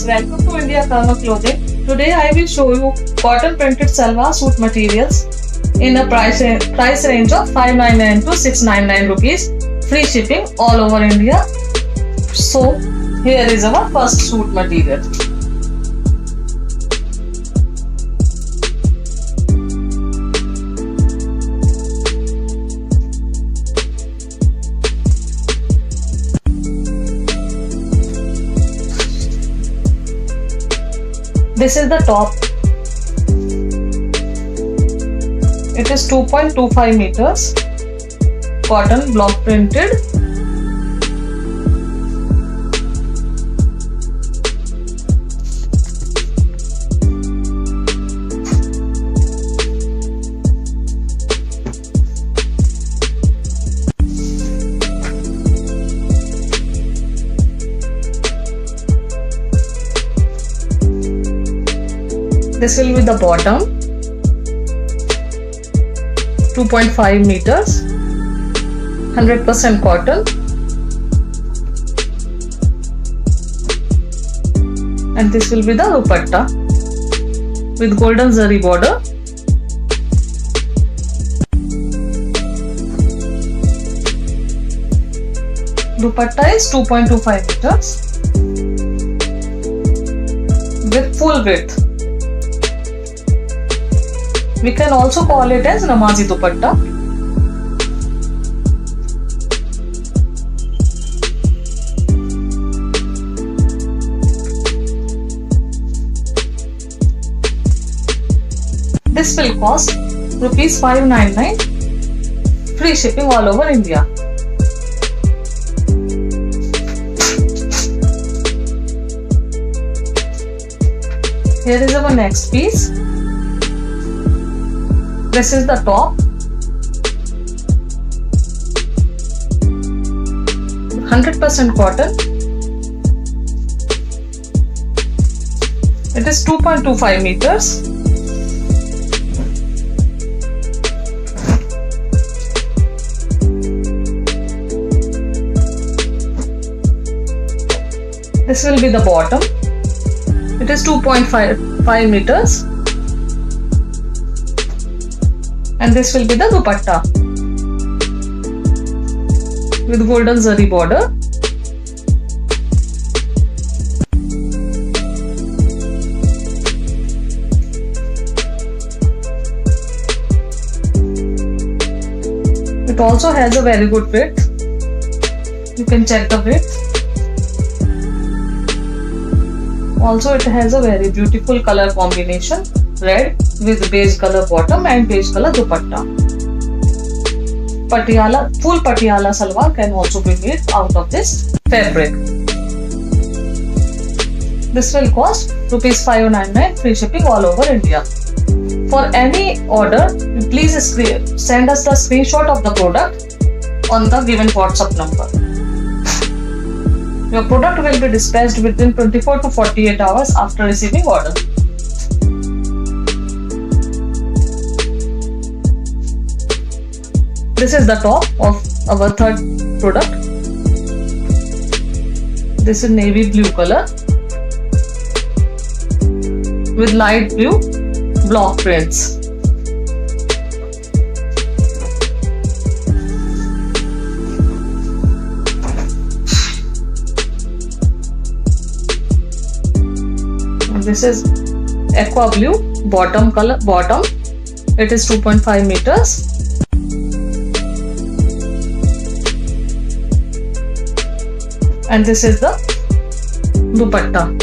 welcome to IndiaCarvan clothing. Today I will show you cotton printed salwar suit materials in a price range of 599 to 699 rupees. Free shipping all over India. So here is our first suit material. This is the top. It is 2.25 meters, cotton block printed. This will be the bottom, 2.5 meters, 100% cotton, and this will be the dupatta with golden zari border. Dupatta is 2.25 meters with full width. We can also call it as Namazi Dupatta. This will cost rupees 599, free shipping all over India. Here is our next piece. This is the top, 100% cotton. It is 2.25 meters. This will be the bottom. It is 2.5 meters. And this will be the dupatta with golden zari border. It also has a very good width. You can check the width. Also, it has a very beautiful color combination, red with beige color bottom and beige color dupatta. Full patiala salwar can also be made out of this fabric. This will cost rupees 599, free shipping all over India. For any order, please send us the screenshot of the product on the given WhatsApp number. Your product will be dispatched within 24 to 48 hours after receiving order. This is the top of our third product. This is navy blue color with light blue block prints. And this is aqua blue bottom color. It is 2.5 meters. And this is the dupatta,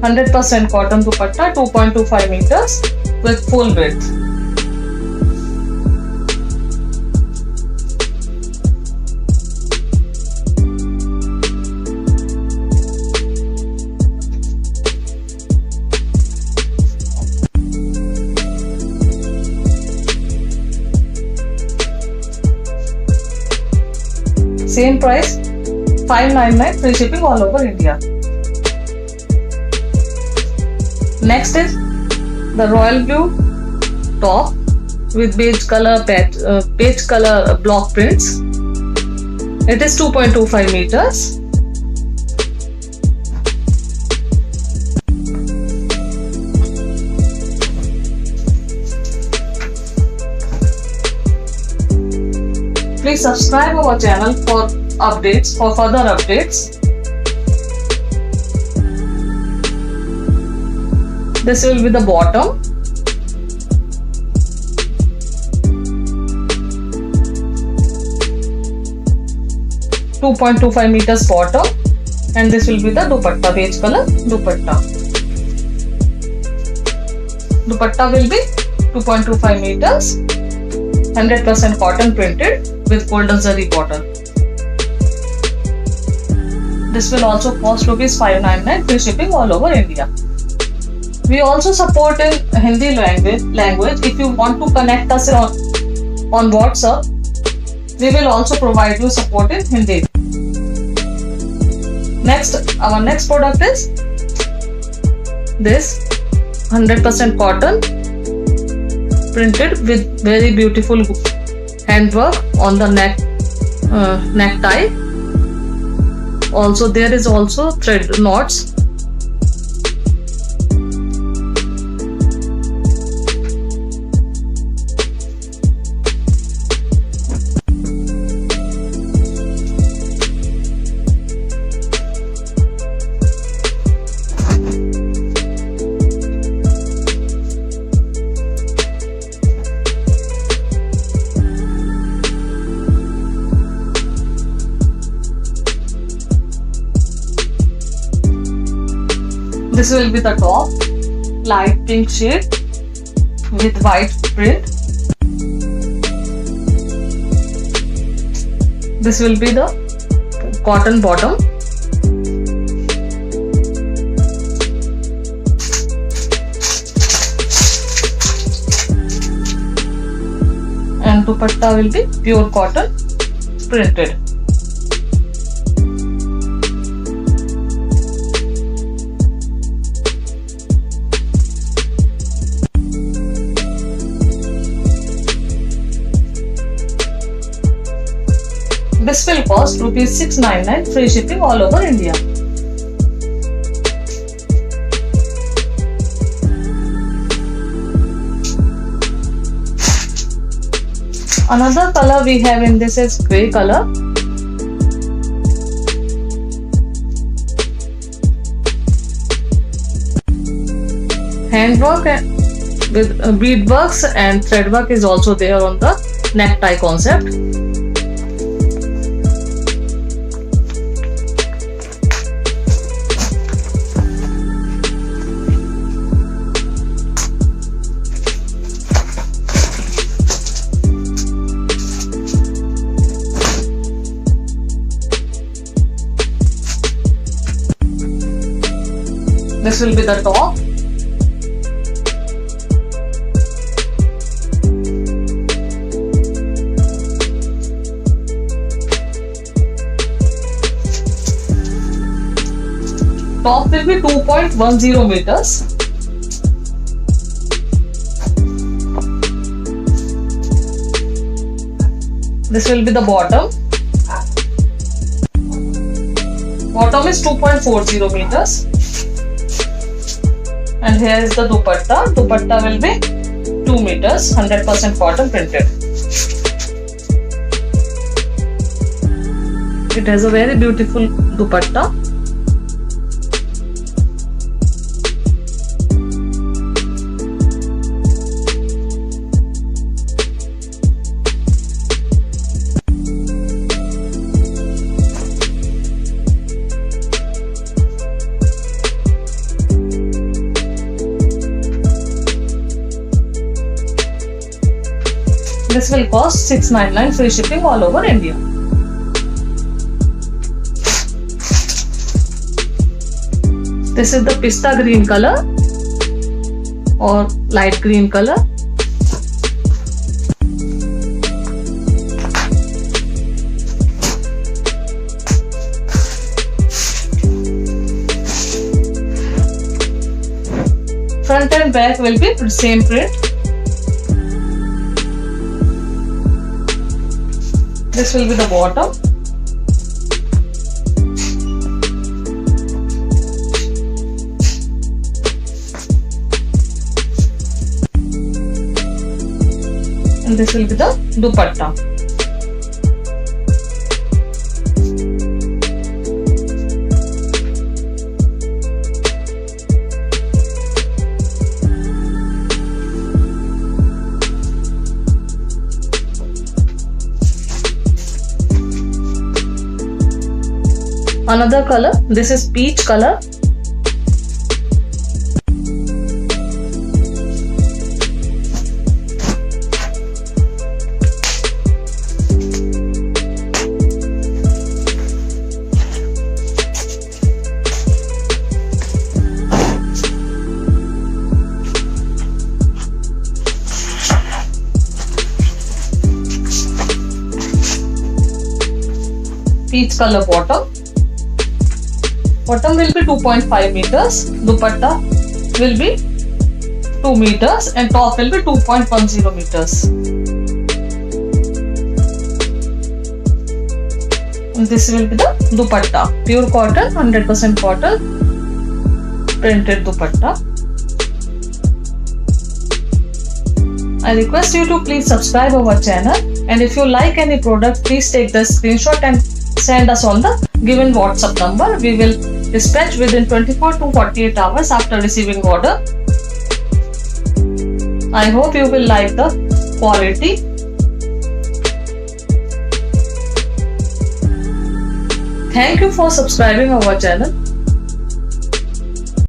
100% cotton dupatta, 2.25 meters with full width. Same price, 599, free shipping all over India. Next is the royal blue top with beige color block prints. It is 2.25 meters. Please subscribe our channel for updates, for further updates. This will be the bottom. .25 meters bottom, and this will be the dupatta, beige color dupatta. Dupatta will be 2.25 meters, 100% cotton printed with golden zari border. This will also cost rupees 599, free shipping all over India. We also support in Hindi language. If you want to connect us on WhatsApp, we will also provide you support in Hindi. Our next product is this 100% cotton printed with very beautiful handwork on the necktie. Also, there is also thread knots. This will be the top, light pink shade with white print. This will be the cotton bottom. And dupatta will be pure cotton printed. This will cost rupees 699, free shipping all over India. Another color we have in this is grey color. Handwork with beadworks and threadwork is also there on the necktie concept. This will be the top. Top will be 2.10 meters. This will be the bottom. Bottom is 2.40 meters. And here is the dupatta. Dupatta will be 2 meters, 100% cotton printed. It has a very beautiful dupatta. This will cost 699, free shipping all over India. This is the pista green color or light green color. Front and back will be the same print. This will be the bottom. And this will be the dupatta. Another color, this is peach color. Peach color bottom. Bottom will be 2.5 meters. Dupatta will be 2 meters and top will be 2.10 meters. And this will be the dupatta. Pure cotton, 100% cotton. Printed dupatta. I request you to please subscribe our channel, and if you like any product, please take the screenshot and send us on the given WhatsApp number. We will dispatch within 24 to 48 hours after receiving order. I hope you will like the quality. Thank you for subscribing our channel.